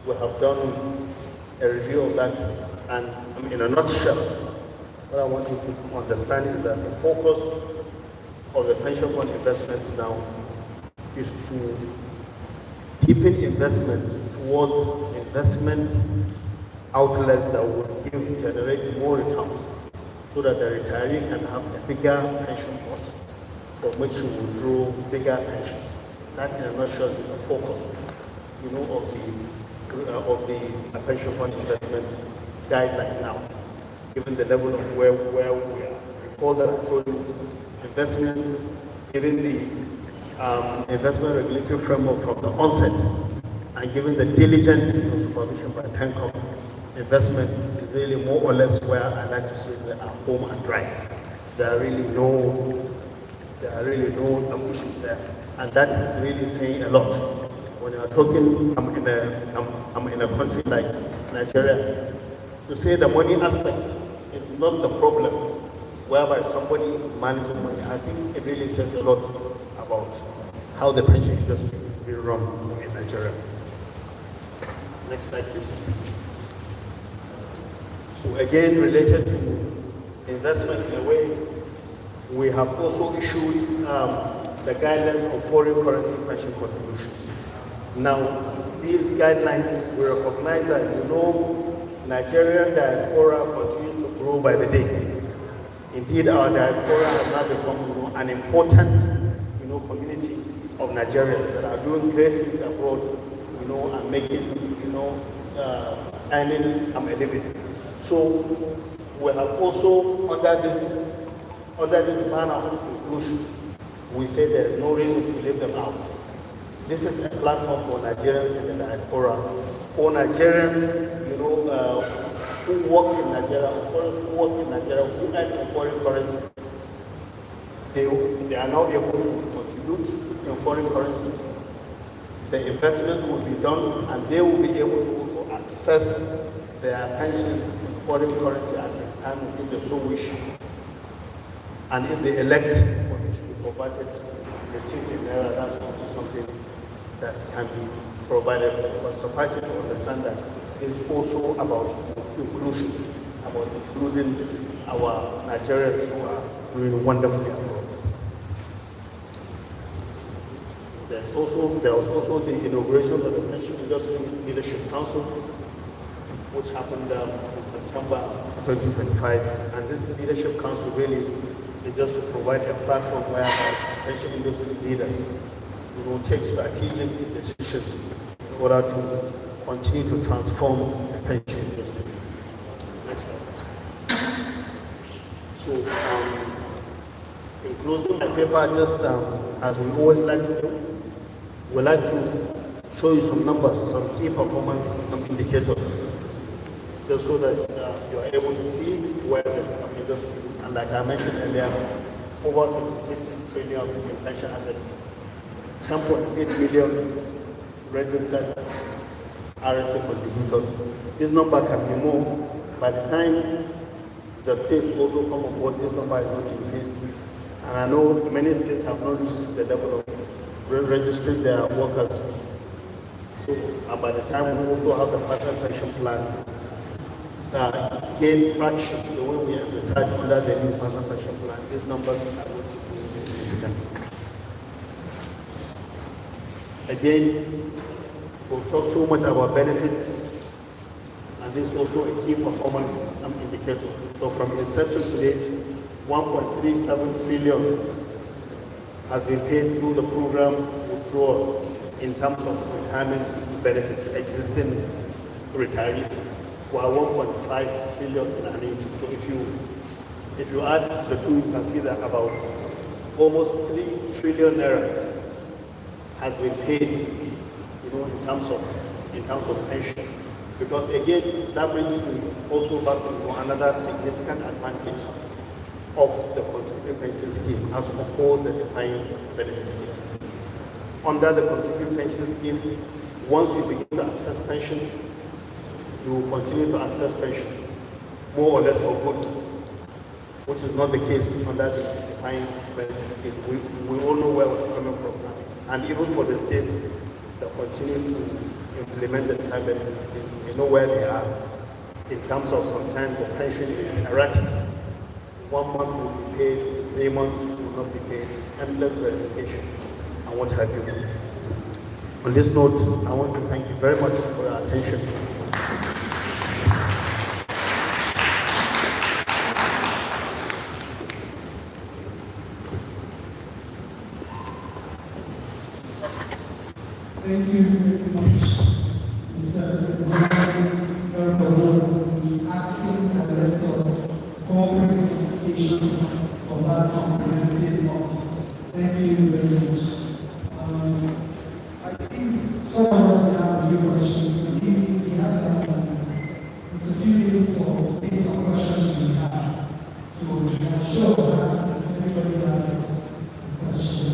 we have done a review of that, and in a nutshell, what I want you to understand is that the focus of the pension fund investments now is to deepen investments towards investment outlets that would generate more returns, so that the retiree can have a bigger pension pot from which you will draw bigger pensions. That, in a nutshell, is the focus, of the pension fund investment guideline now, given the level of where we are. Recall that I told you, investments, given the investment regulatory framework from the onset, and given the diligent supervision by PENCOM, investment is really more or less where I like to say we are home and dry. There are really no issues there, and that is really saying a lot. When you are talking, I'm in a country like Nigeria, to say the money aspect is not the problem, whereby somebody is managing money. I think it really says a lot about how the pension industry is being run in Nigeria. Next slide, please. So again, related to investment in a way, we have also issued the guidelines of foreign currency pension contributions. Now, these guidelines, we recognize that, Nigerian diaspora continues to grow by the day. Indeed, our diaspora has now become an important, community of Nigerians that are doing great things abroad, and making, earning a living. So we have also, under this banner of inclusion, we say there is no reason to leave them out. This is a platform for Nigerians in the diaspora, for Nigerians, who work in Nigeria, who earn in foreign currency. They are now able to contribute in foreign currency. The investments will be done, and they will be able to also access their pensions in foreign currency at the time if they so wish. And if they elect for it to be converted, received in naira, that's also something that can be provided. But suffice it to understand that it's also about inclusion, about including our Nigerians who are doing wonderfully abroad. There was also the inauguration of the Pension Industry Leadership Council, which happened in September 2025. And this Leadership Council really is just to provide a platform where pension industry leaders take strategic decisions in order to continue to transform the pension industry. Next slide. So, in closing my paper, just as we always like to do, we'd like to show you some numbers, some key performance indicators, just so that you are able to see where the industry is. And like I mentioned earlier, over 26 trillion in pension assets, 10.8 million registered RSA contributors. This number can be more. By the time the states also come on board, this number is going to increase. And I know many states have not reached the level of registering their workers. So, and by the time we also have the personal pension plan gain traction, the way we emphasize under the new personal pension plan, these numbers are going to be significant. Again, we've talked so much about benefits, and this is also a key performance indicator. So from inception to date, 1.37 trillion has been paid through the program withdrawal in terms of retirement benefit to existing retirees, while 1.5 trillion in annuity. So if you add the two, you can see that about almost 3 trillion naira has been paid, in terms of pension. Because again, that brings me also back to another significant advantage of the contributory pension scheme as opposed to the defined benefit scheme. Under the contributory pension scheme, once you begin to access pension, you will continue to access pension, more or less for good, which is not the case under the defined benefit scheme. We all know where we're coming from. And even for the states that continue to implement the target schemes, we know where they are. In terms of sometimes the pension is erratic. 1 month will be paid, 3 months will not be paid, endless verification, and what have you. On this note, I want to thank you very much for your attention. Thank you very much, Mr. the Acting Director of Corporate Communications for that comprehensive office. Thank you very much. I think some of us have a few questions. We have it's a few minutes for take some questions we have. So I'm sure that everybody has a question.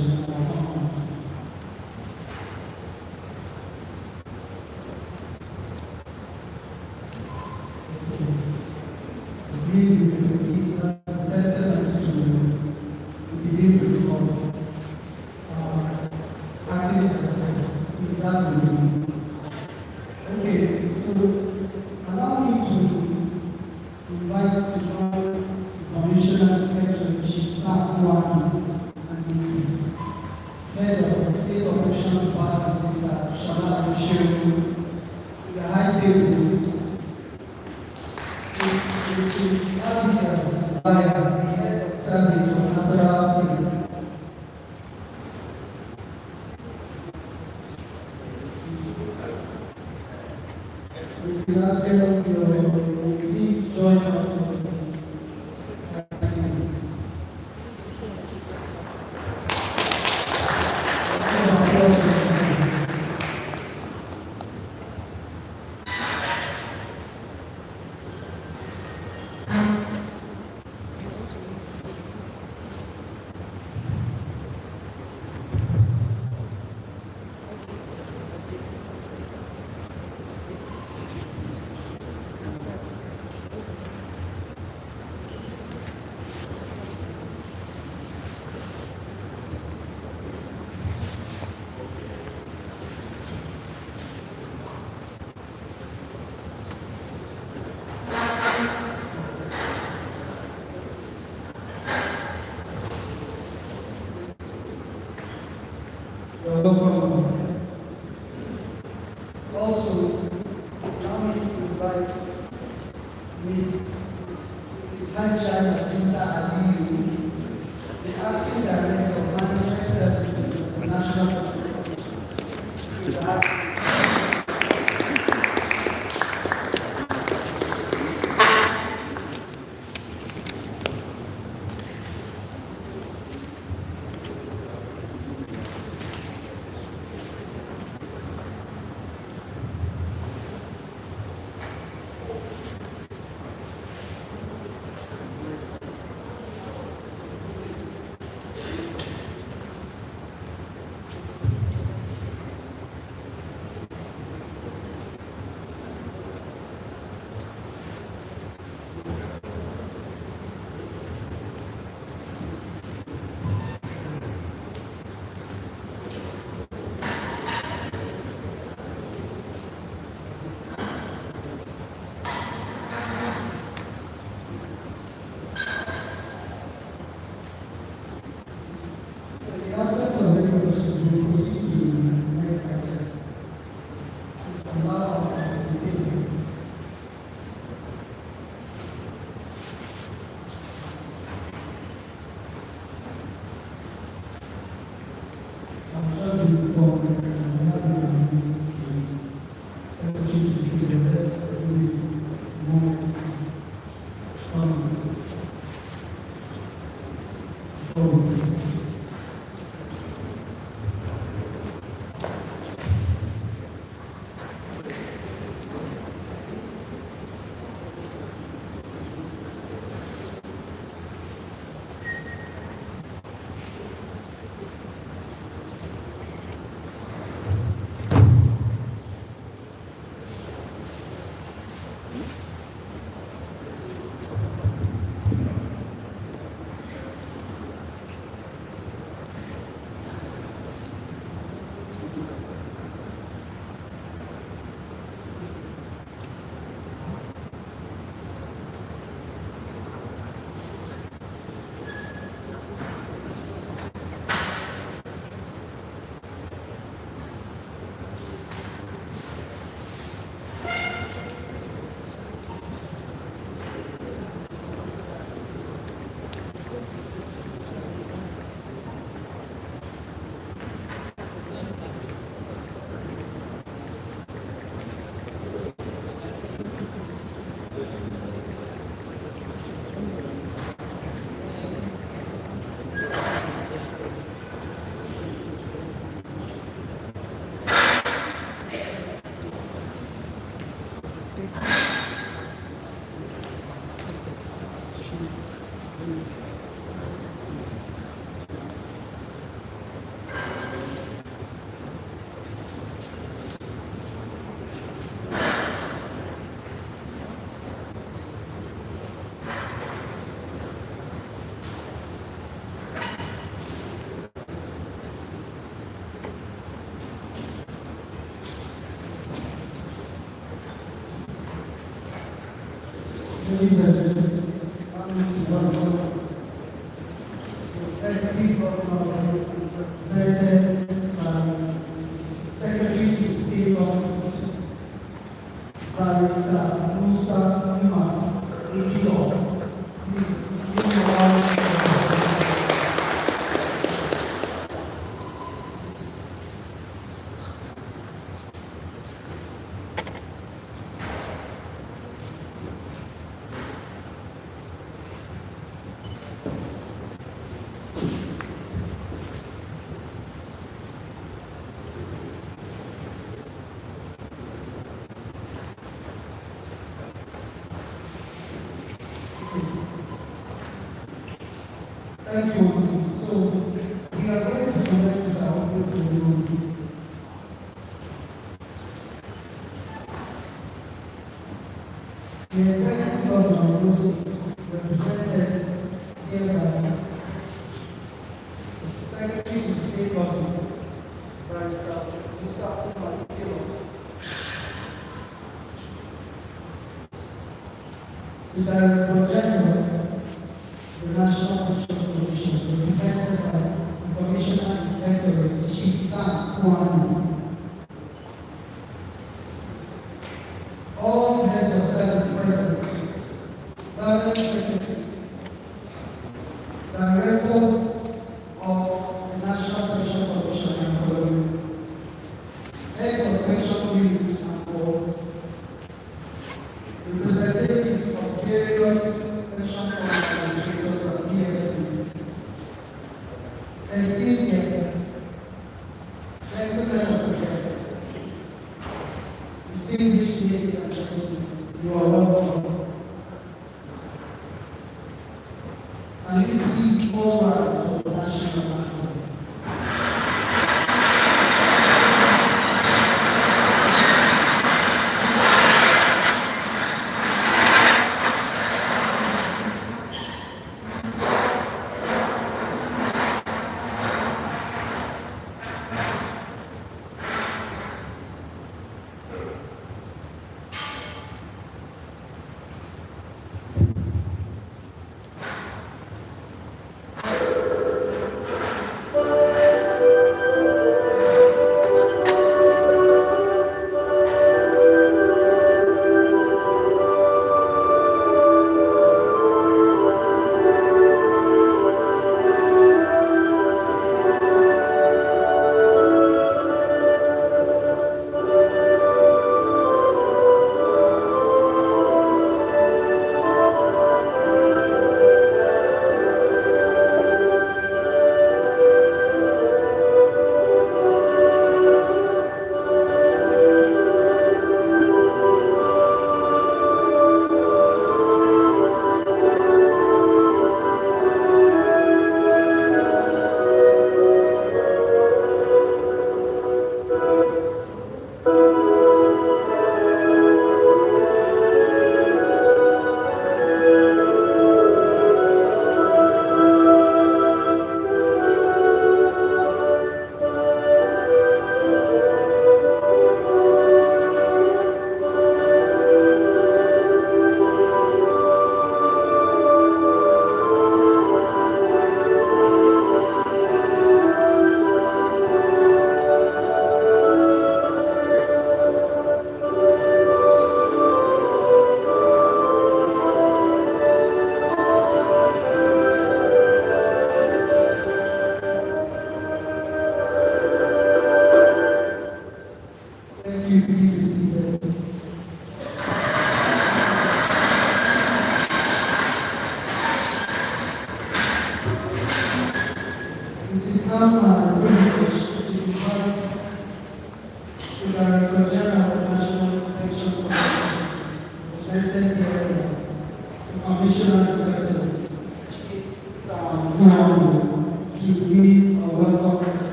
Also, allow me to invite Mrs. Hajjah Nafisa Aliyu, the Acting Director of Management Services for National ladies and gentlemen, executive governor is represented by Secretary to the State Government, Barrister Musa Yunus, APO. Please give me a round of applause. Thank you, Moses. So, we are going to connect with our office in the room. The executive governor of Moses represented here by the Secretary to the State Government, Barrister Musa Yunus, the Director General, the National Commission, represented by Commissioner Inspectorate Chief Sam Kwame. All heads of service present, permanent secretaries, directors of the National Pension Commission and employees, heads of pension units and boards, representatives of various pension funds administrators and PSCs, esteemed guests, gentlemen of the guests, distinguished ladies and gentlemen, you are welcome. And it please all rise for the national anthem.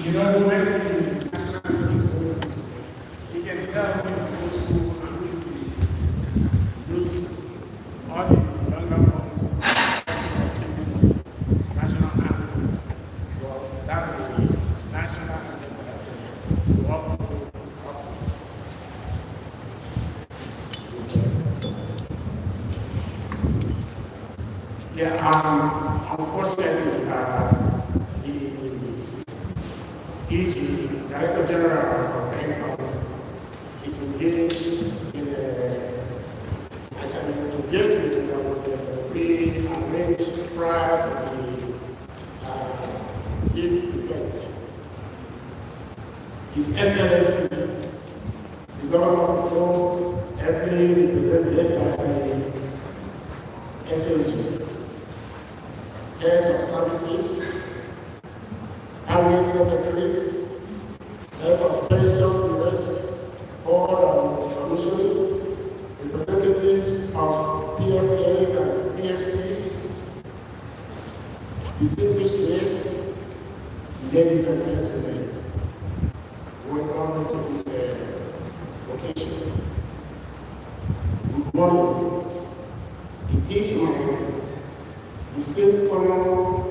You know, when the national anthem, you can tell who is old school and who is the new school. All the younger ones singing national anthems was that the national anthem that said, "Walk upwards." Yeah, unfortunately, the DG, Director General of Bank, is engaged in as an engagement that was pre-arranged prior to this event. His Excellency, the Governor of Flow, every represented by the SLG, heads of services, cabinet secretaries, heads of pension directs, board and commissioners, representatives of PFAs and PFCs, distinguished guests, ladies and gentlemen, welcome to this occasion. Good morning. It is my distinct honor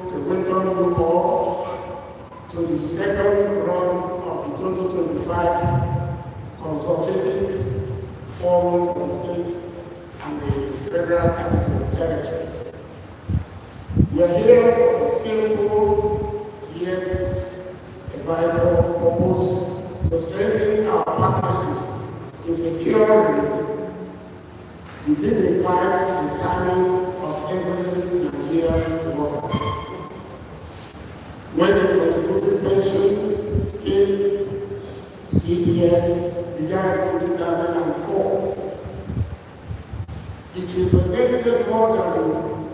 to welcome you all to the second round of the 2025 Consultative Forum of the States and the Federal Capital Territory. We are here for a simple yet a vital purpose to strengthen our partnership in securing the dignified retirement of every Nigerian worker. When the contributory pension scheme CPS began in 2004, it represented more than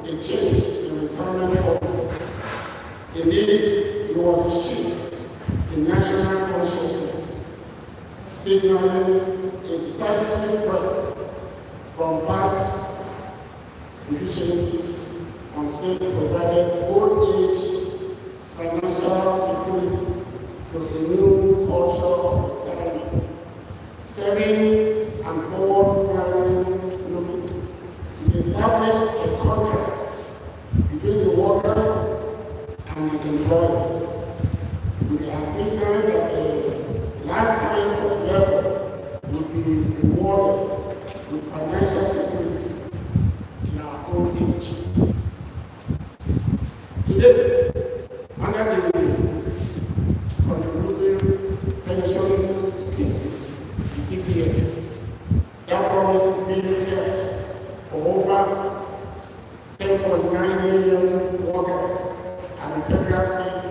a change in retirement policy. Indeed, it was a shift in national consciousness, signaling a decisive break from past deficiencies on state-provided old age financial security to a new culture of retirement, serving and forward-planning. It established a contract between the workers and the employers with the assistance that a lifetime of labor would be rewarded with financial security in our old age. Today, under the contributory pension scheme, the CPS, that promises being kept for over 10.9 million workers at the federal, state,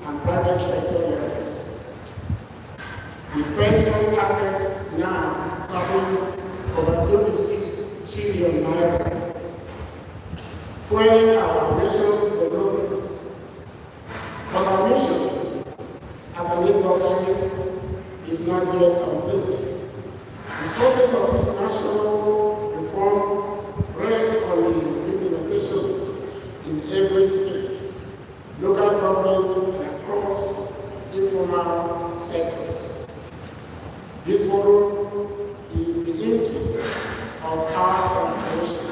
and private sector levels. The pension asset now totaling over 26 trillion naira, fueling our nation's development. But our mission as an industry is not yet complete. The sources of this national reform rest on the implementation in every state, local government, and across informal sectors. This forum is the engine of our contribution.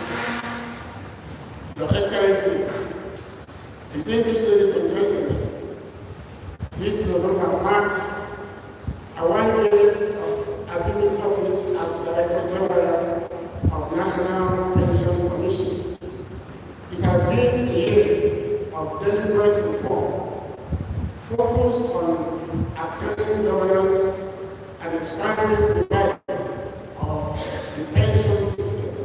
Your Excellency, distinguished ladies and gentlemen, this November marks a 1 year of assuming office as Director General of National Pension Commission. It has been a year of deliberate reform, focused on attaining governance and expanding the value of the pension system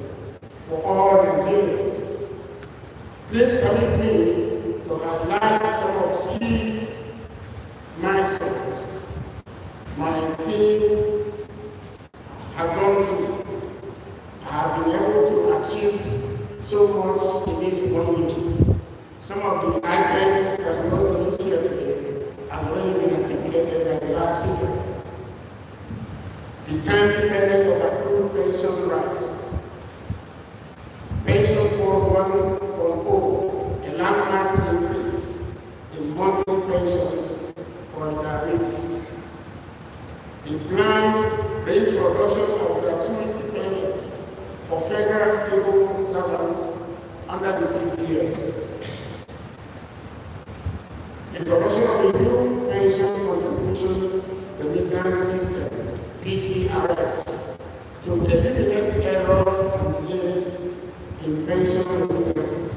for all Nigerians. Please permit me to highlight some of key milestones my team has gone through. I have been able to achieve so much in this 1 week. Some of the items that we want to list here today has already been articulated by the last speaker. The timely payment of accrued pension rights, pension for 1.0, a landmark increase in monthly pensions for retirees. under the CPS. Introduction of a new pension contribution remittance system, PCRS, to eliminate errors and delays in pension remittances.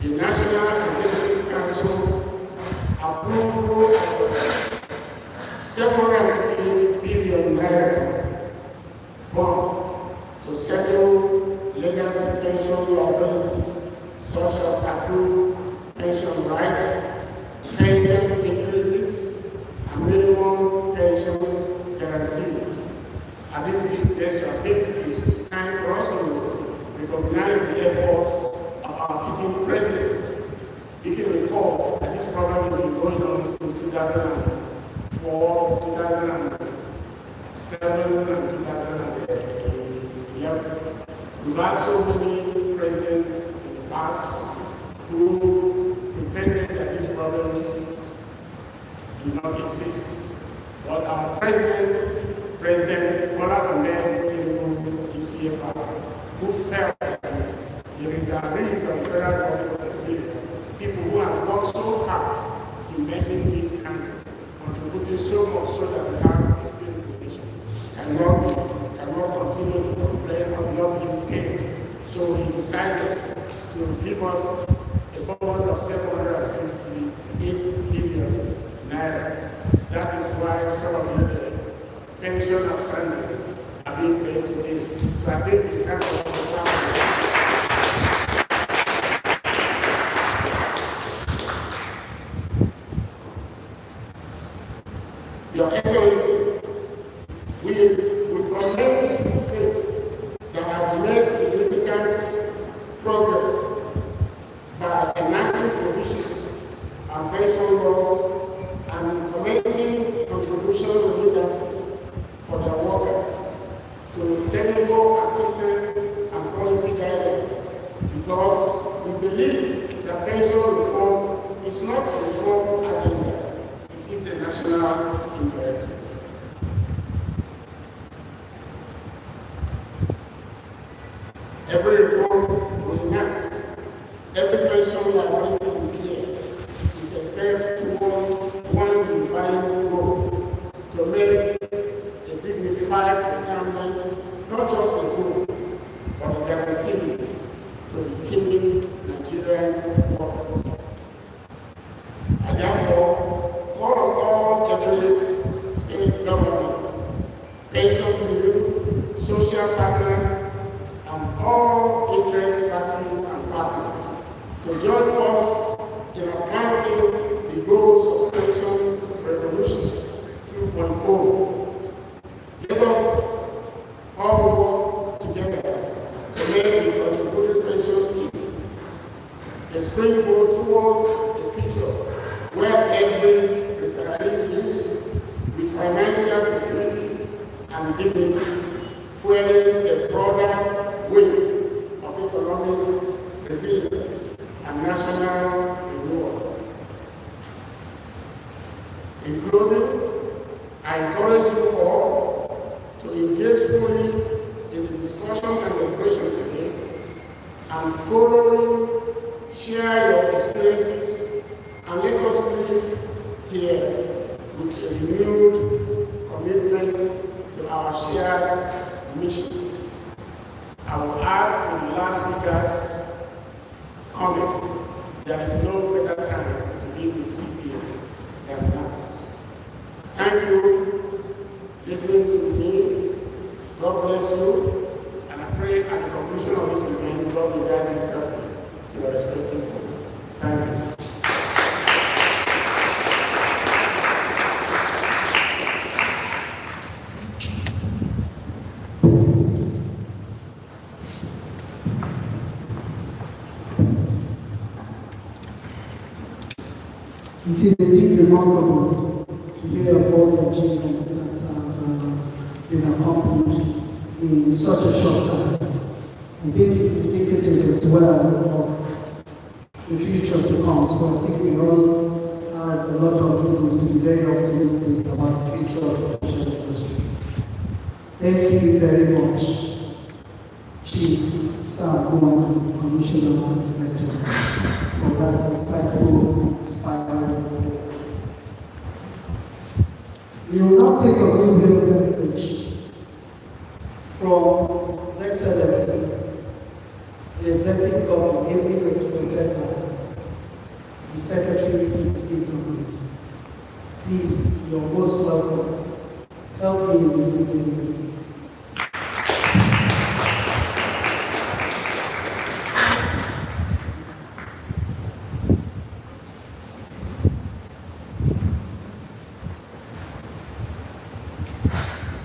The National Executive Council approved 750 billion naira bond to settle legacy pension liabilities such as accrued pension rights, pension increases, and minimum pension guarantees. At this big gesture, I think it's time for us to recognize the efforts of our sitting presidents. You can recall that this program has been going on since 2004, 2007, and 2011. We've had so many presidents in the past who pretended that these problems do not exist. But our President Bola Ahmed Tinubu, GCFR, who felt that the retirees of the federal government of Nigeria, people who have worked so hard in making this country, contributing so much so that we have this beautiful nation, cannot continue to complain of not being paid. So he decided to give us a bond of 758 billion naira. That is why some of these pension outstandings are being paid today. So I think it's time for us to start. Your Excellency, we commend states that have made significant progress by enacting provisions and pension laws and commencing contribution remittances for their workers to technical assistance and policy guidance, because we believe that pension reform is not a reform agenda, it is a national imperative. Every reform we enact, every pension liability we clear, is a step towards one unifying goal to make a dignified retirement not just a goal, but a guarantee to the teeming Nigerian workers. I therefore call on every state government, pension bureau, social partner, and all interest parties and partners to join us in advancing the goals of pension revolution 2.0. Let us all work together to make the contributory pension scheme a springboard towards a future where every retiree lives with financial security and dignity, fueling a broader wave of economic resilience and national renewal. In closing, I encourage you all to engage fully in the discussions and deliberations today, and following, share your experiences, and let us live here with a renewed commitment to our shared mission. I will add to the last speaker's comment, there is no better time to give the CPS than now. Thank you for listening to me. God bless you. And I pray at the conclusion of this event, God will guide you safely to your respective home. Thank you. It is indeed remarkable to hear of all the achievements that have been accomplished in such a short time. I think it's indicative as well of the future to come. So I think we all have a lot of reasons to be very optimistic about the future of the pension industry. Thank you very much, Chief Sir Owen, Commissioner and Inspector, for that insightful, inspiring. We will now take a little bit of the message from His Excellency, the Executive Governor, ably represented by the Secretary to the State Government. Please, you're most welcome. Help me in this meeting.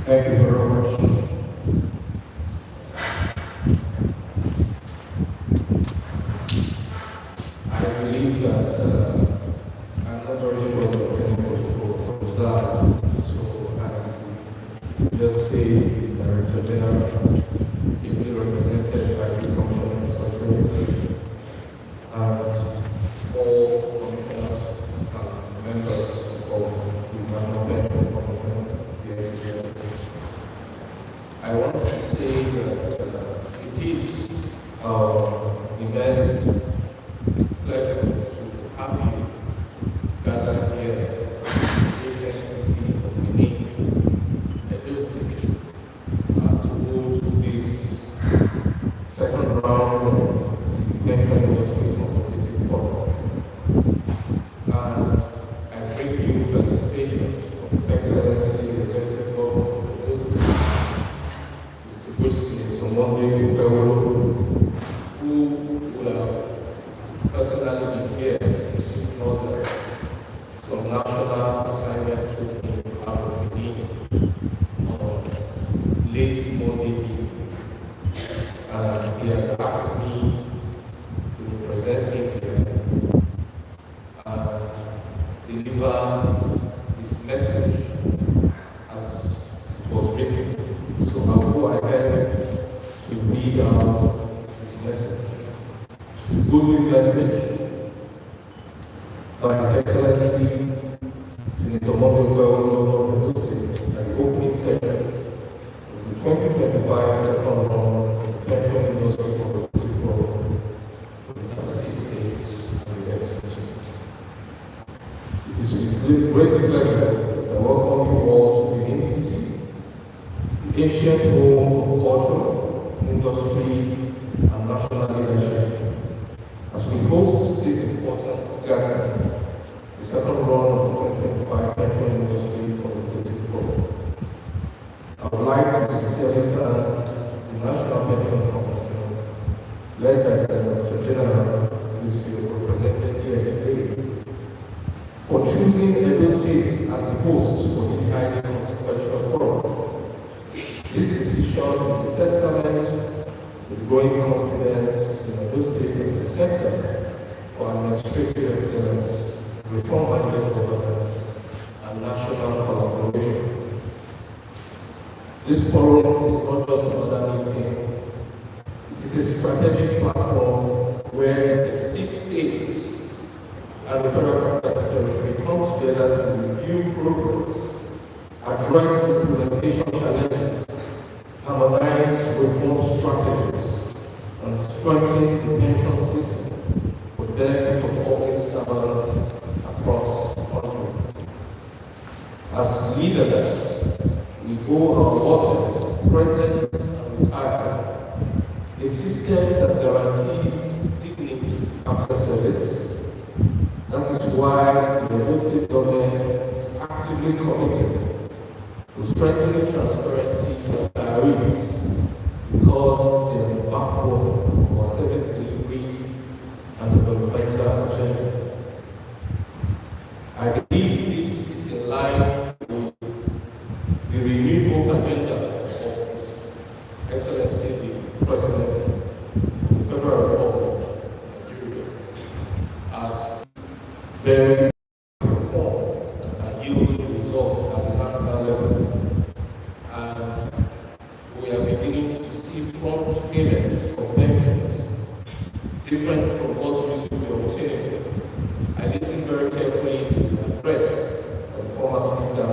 Thank you very much. I believe that I'm not very sure what any protocols observed, so I just say Director General, ably represented by the Commissioners of Trade, and all commissioners and members of the National Pension Commission, the SCA. I want to say that it is immense pleasure to have you gathered here in the Asian city of Benin, Edo State, to go through this second round of the Pension Industry Consultative Forum. And I bring you felicitations of His Excellency, the Executive Governor of Edo State, who would have personally been here if not that some national assignment took him out of the meeting on late Monday evening. And he has asked me to represent him here and deliver his message as it was written. So I'll go ahead to read out his message. His good message by His Excellency Senator Mondo of the State at the opening session of the 2025 second round of the Pension Industry Consultative Forum in 36 states and the SCC. It is with great pleasure that I welcome you all to Benin City, the ancient home of culture, industry, and national leadership, as we host this important gathering, the second round of the 2025 Pension Industry Consultative Forum. I would like to sincerely thank the National Pension Commission, led by the Director General, who is represented here today, for choosing Edo State as the host for this highly consequential forum. This decision is a testament to the growing confidence in Edo State as a center for administrative excellence, reform-minded governance, and national collaboration. This forum is not just another meeting, it is a strategic platform where the 6 states and the Federal Capital Territory come together to review progress, address implementation challenges, harmonize reform strategies, and strengthen the pension system for the benefit of public servants across the country. As leaders, we owe our workers, present and retired, a system that guarantees dignity after service. That is why the Edo State government is actively committed to strengthening transparency for retirees, because they are the backbone of our service delivery and developmental agenda. I believe this is in line with the renewable agenda of His Excellency the President of the Federal Republic of Nigeria, as very reform that are yielding results at the national level. And we are beginning to see prompt payment of pensions, different from what used to be obtained. I listened very carefully to the address of the former speaker,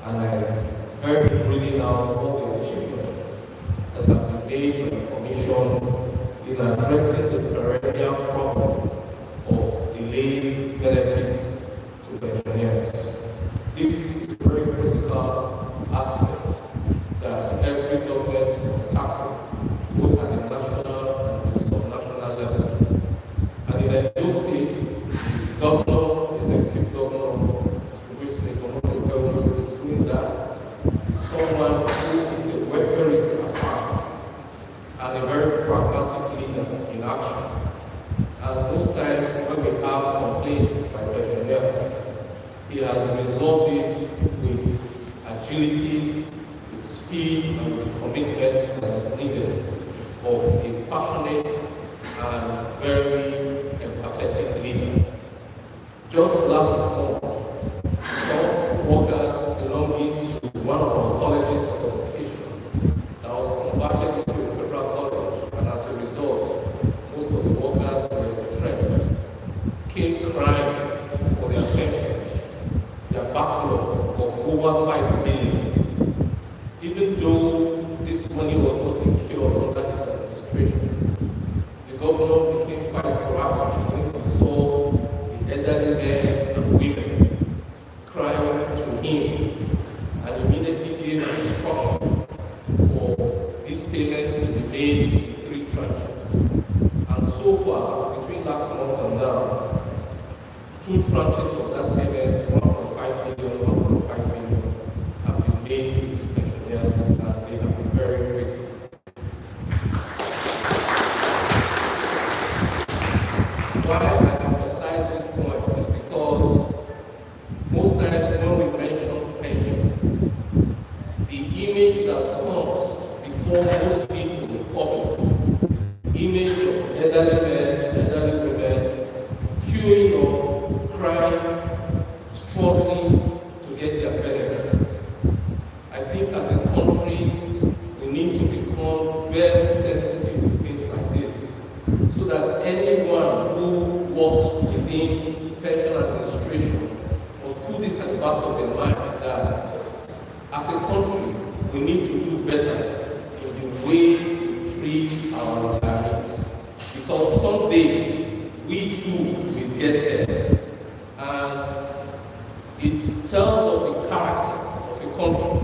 and I heard him reading out all the achievements that have been made by the Commission in addressing the perennial problem of delayed benefits to pensioners. This is a very critical aspect that every government must tackle, both at the national and the subnational level. And in Edo State, the governor, executive governor, Mr. Omoto is doing that. Is someone who is a welfareist at heart and a very pragmatic leader in action. And most times when we have complaints by pensioners, he has resolved it with agility, with speed, and with commitment that is needed of a passionate and very empathetic leader. Just last month, some workers belonging to one of our colleges of education that was converted into a federal college, and as a result, most of the workers were retrenched, came crying for their pensions, their backlog of over 5 million. Even though this money was not incurred under his administration, the governor became quite proactive when he saw the elderly men and women crying to him, and immediately gave instruction for these payments to be made in 3 tranches. And so far, between last month and now, 2 tranches of that payment, 1.5 million, 1.5 million, have been made to these pensioners, and they have been very grateful. Why I emphasize this point is because most times when we mention pension, the image that comes before most people in public is the image of elderly men, elderly women, queuing up, crying, struggling to get their benefits. I think as a country, we need to become very sensitive to things like this, so that anyone who works within pension administration must put this at the back of their mind that as a country, we need to do better in the way we treat our retirees. Because someday, we too will get there. And it tells of the character of a country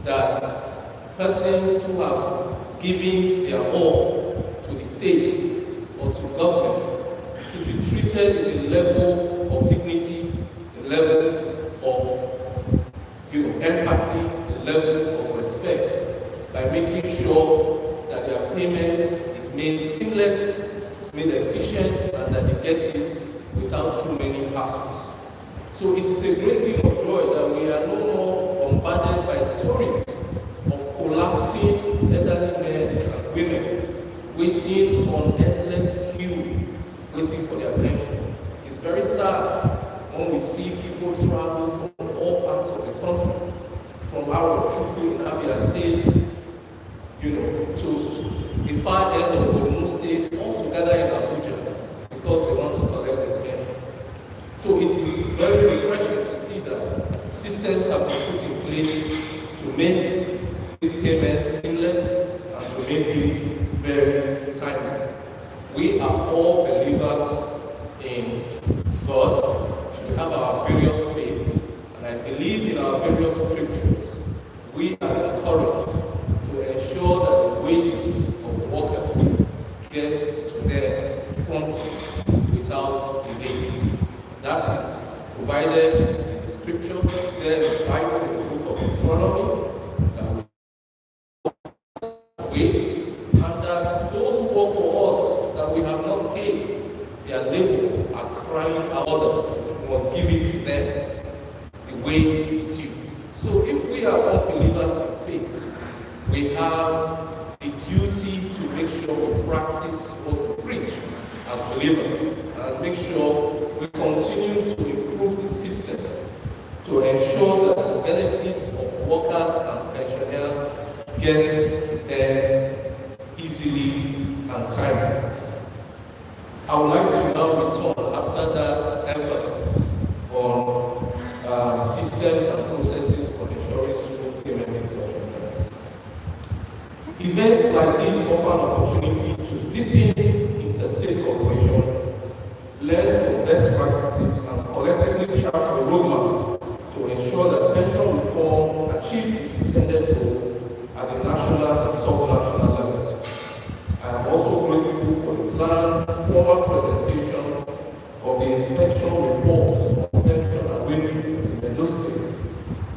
that persons who have given their all to the state or to government should be treated with a level of dignity, a level of empathy, a level of respect, by making sure that their payment is made seamless, it's made efficient, and that they get it without too many hassles. So it is a great thing of joy that we are no more bombarded by stories of collapsing elderly men and women waiting on endless queue, waiting for their pension. It is very sad when we see people travel from all parts of the country, from our Chukwu in Abia State, to the far end of Borno State, all together in Abuja, because they want to collect their pension. So it is very refreshing to see that systems have been put in place to make this payment seamless and to make it very timely. We are all believers in God. We have our various faiths, and I believe in our various scriptures. We are encouraged to ensure that the wages of the workers get to them promptly without delay. That is provided in the scriptures, it's there in the Bible, in the book of Deuteronomy, that we wait, and that those who work for us that we have not paid their labor are crying out others. We must give it to them the way it is due. So if we are all believers in faith, we have the duty to make sure we practice what we preach as believers, and make sure we continue to improve the system to ensure that the benefits of workers and pensioners get to them easily and timely. I would like to now return after that emphasis on systems and processes for ensuring smooth payment to pensioners. Events like these offer an opportunity to deepen interstate cooperation, learn from best practices, and collectively chart a roadmap to ensure that pension reform achieves its intended goal at the national and sub-national levels. I am also grateful for the planned formal presentation of the inspection reports on pension arrangements in Edo State,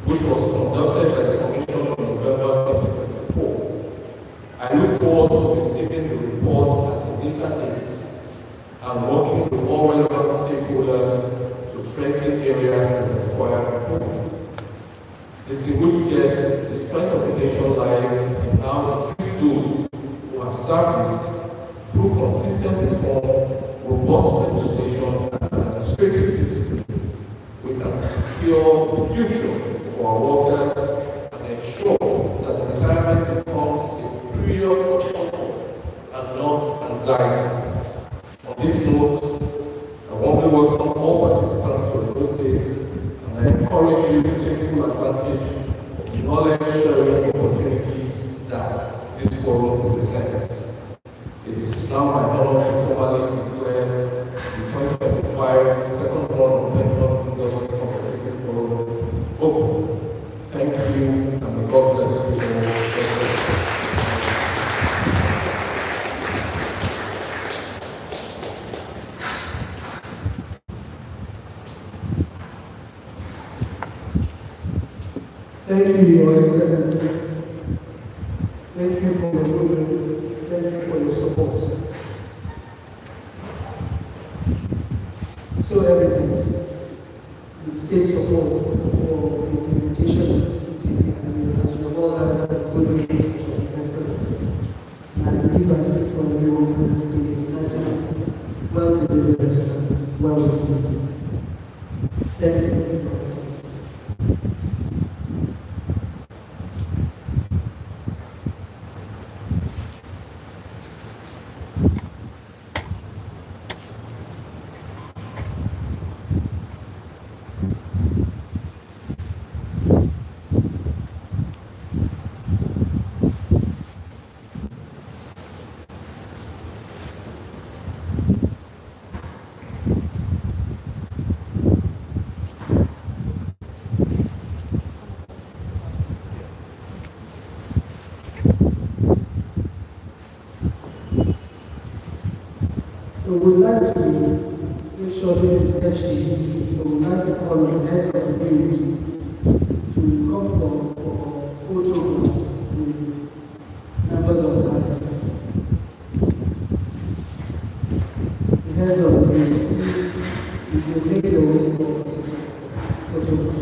which was conducted by the Commission in November 2024. I look forward to receiving the report at a later date and working with all relevant stakeholders to strengthen areas that require improvement. Distinguished guests, the strength of a nation lies in how it treats those who have served it through consistent reform, robust legislation, and administrative discipline. We can secure the future for our workers and ensure that retirement becomes a period of comfort and not anxiety. On this note, I warmly welcome all participants to the state, and I encourage you to take full advantage of the knowledge-sharing opportunities that this forum presents. It is now my honor to formally declare the 2025 Second Round of Pension Industry Consultative Forum open. Thank you, and may God bless you all. Thank you, Your Excellency. Thank you for your goodwill. Thank you for your support. So evident, the state support for the implementation of the CPs, and as you have all had a good message of His Excellency. I believe I speak for everyone when I say message well delivered and well received. Thank you, Your Excellency. So we would like to make sure this is HTC, so we would like to call on the heads of the groups to come for photographs with members of the heads of the groups. You can make your own photograph.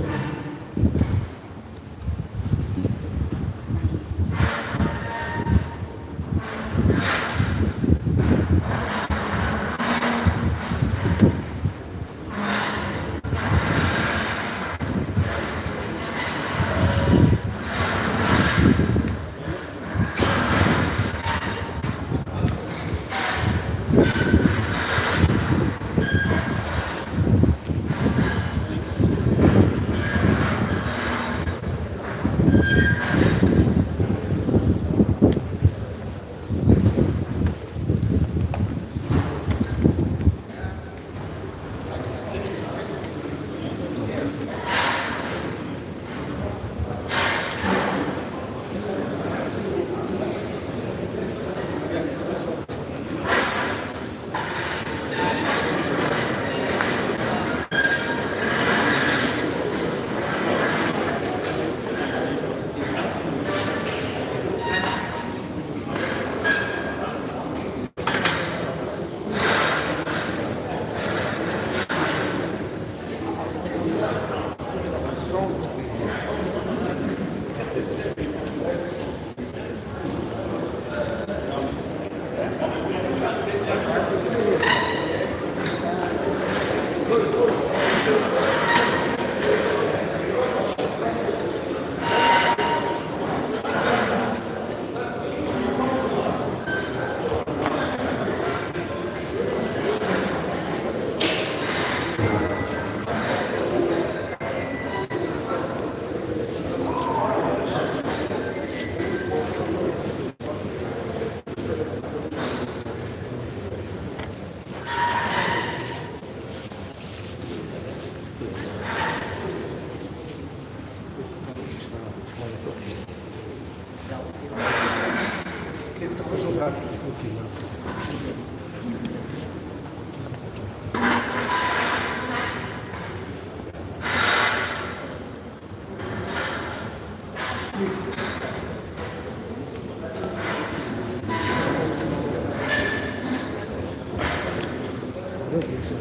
don't think so.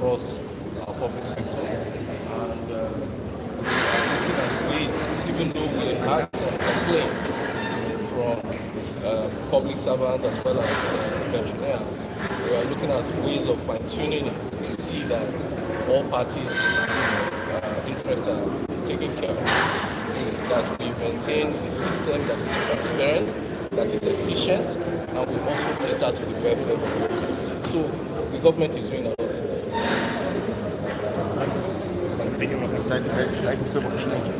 across our public sector. And even though we had some complaints from public servants as well as pensioners, we are looking at ways of fine-tuning it to see that all parties' interests are taken care of. That we maintain a system that is transparent, that is efficient, and we also cater to the welfare of workers. So the government is doing a lot. Thank you, Mr. Secretary. Thank you so much. Thank you.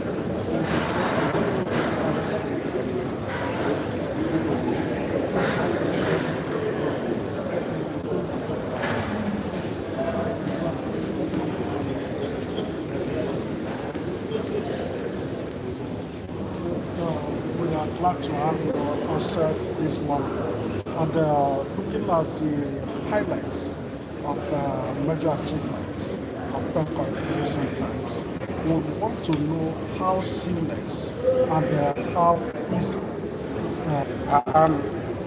We are glad to have your concert this morning, and looking at the highlights of major achievements of PEMCO in recent times. We want to know how seamless and how easy.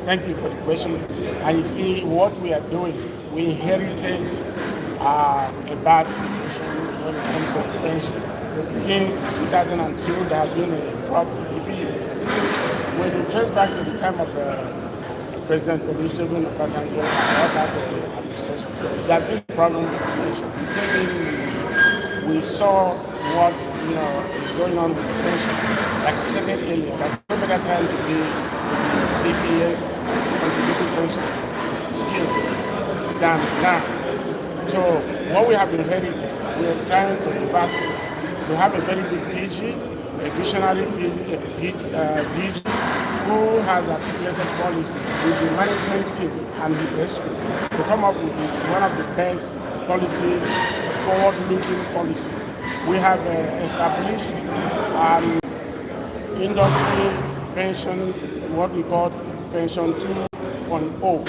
Thank you for the question. And you see what we are doing. We inherited a bad situation when it comes to pension. Since 2002, there has been a problem. When you trace back to the time of President Olusegun Obasanjo and all that administration, there has been a problem with pension. We saw what is going on with the pension. Like I said earlier, there's no better time to be with the CPS contributing pension scheme than now. So what we have inherited, we are trying to reverse it. We have a very good PG, a visionary DG, who has articulated policy with the management team and his ESCO to come up with one of the best policies, forward-looking policies. We have established industry pension, what we call pension 2.0.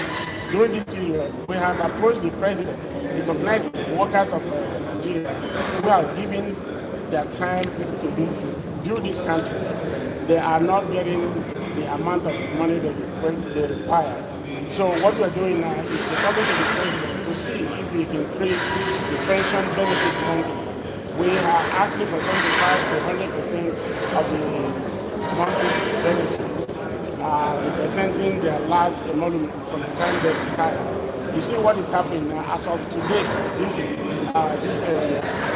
During this period, we have approached the president, recognized the workers of Nigeria who are giving their time to build this country. They are not getting the amount of money they require. So what we are doing now is to talk to the president to see if we can increase the pension benefit monthly. We are asking for 75 to 100% of the monthly benefits, representing their last emolument from the time they retire. You see what is happening now as of today, this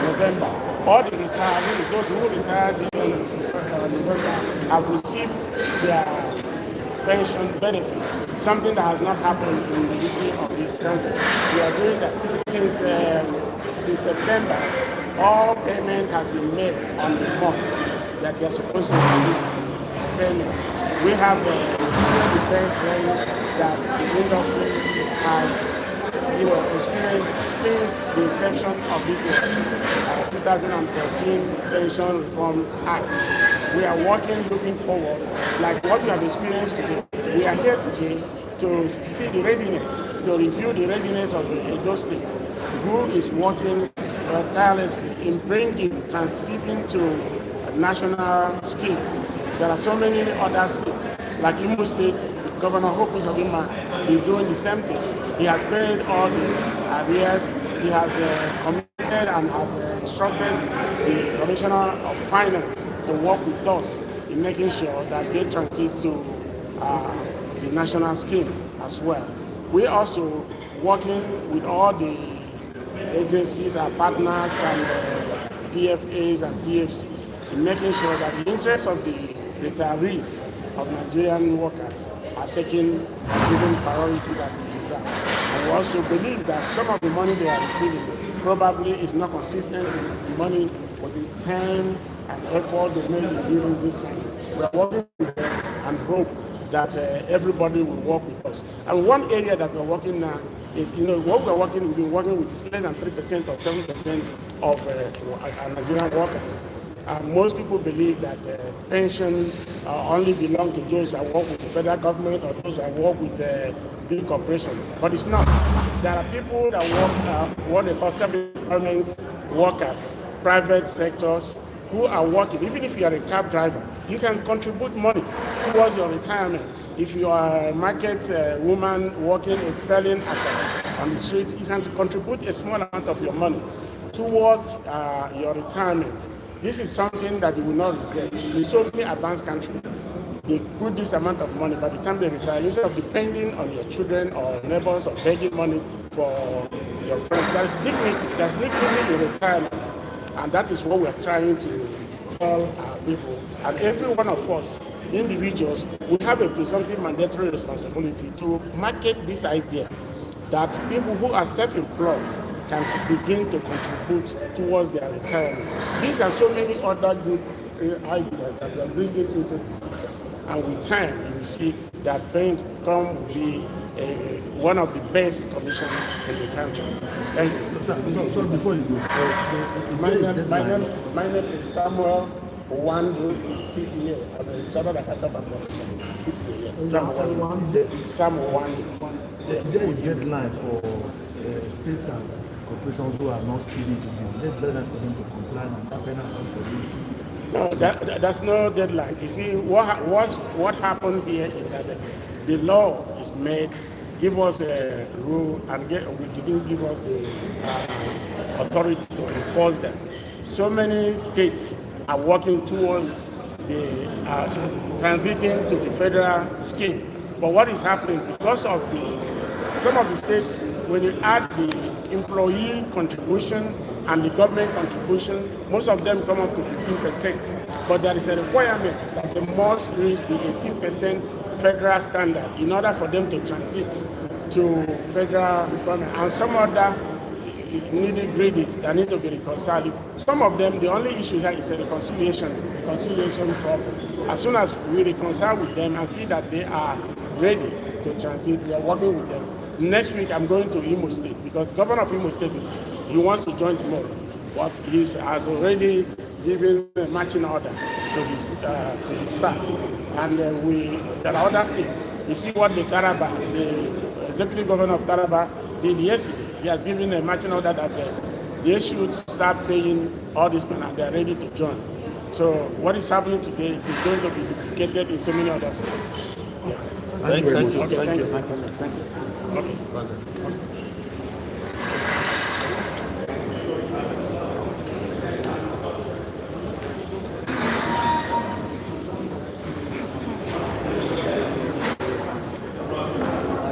November. All the retirees, those who retired in November, have received their pension benefit, something that has not happened in the history of this country. We are doing that since September. All payment has been made on the month that they are supposed to receive payment. We have the best values that the industry has experienced since the inception of this 2014 Pension Reform Act. We are working, looking forward, like what we have experienced today. We are here today to see the readiness, to review the readiness of the Edo State, who is working tirelessly in transiting to a national scheme. There are so many other states, like Imo State, Governor Hope Uzodinma is doing the same thing. He has paid all the arrears. He has committed and has instructed the Commissioner of Finance to work with us in making sure that they transit to the national scheme as well. We're also working with all the agencies, our partners, and PFAs and PFCs in making sure that the interests of the retirees of Nigerian workers are given priority that they deserve. And we also believe that some of the money they are receiving probably is not consistent with the money for the time and effort they made in building this country. We are working with them and hope that everybody will work with us. And one area that we're working now is, what we've been working with is less than 3% or 7% of Nigerian workers. Most people believe that pension only belong to those that work with the federal government or those that work with big corporations, but it's not. There are people that work, what they call self-employment workers, private sectors, who are working. Even if you are a cab driver, you can contribute money towards your retirement. If you are a market woman working and selling on the street, you can contribute a small amount of your money towards your retirement. This is something that you will not regret. In so many advanced countries, they put this amount of money by the time they retire, instead of depending on your children or neighbors or begging money for your friends. There's dignity in retirement. And that is what we are trying to tell our people. And every one of us, individuals, we have a presumptive mandatory responsibility to market this idea that people who are self-employed can begin to contribute towards their retirement. These are so many other good ideas that we are bringing into the system. And with time, you will see that Come will be one of the best commissions in the country. Thank you. So before you go, my name is Samuel Owandu, CPA. I'm a chartered accountant professional. CPA, Samuel Owandu. Is there a deadline for states and corporations who are not keeping to them? Is there a deadline for them to comply and penalty for them? No, there's no deadline. You see, what happened here is that the law is made, give us a rule, and didn't give us the authority to enforce them. So many states are working towards the transiting to the federal scheme. But what is happening because of some of the states, when you add the employee contribution and the government contribution, most of them come up to 15%. But there is a requirement that they must reach the 18% federal standard in order for them to transit to federal government. And some other nitty-gritties that need to be reconciled. Some of them, the only issue here is a reconciliation problem. As soon as we reconcile with them and see that they are ready to transit, we are working with them. Next week, I'm going to Imo State because the governor of Imo State he wants to join tomorrow, but he has already given a marching order to his staff. And there are other states. You see what the executive governor of Taraba did yesterday. He has given a marching order that they should start paying all this money and they are ready to join. So what is happening today is going to be duplicated in so many other states. Yes. Thank you. Okay, thank you. Thank you. Okay.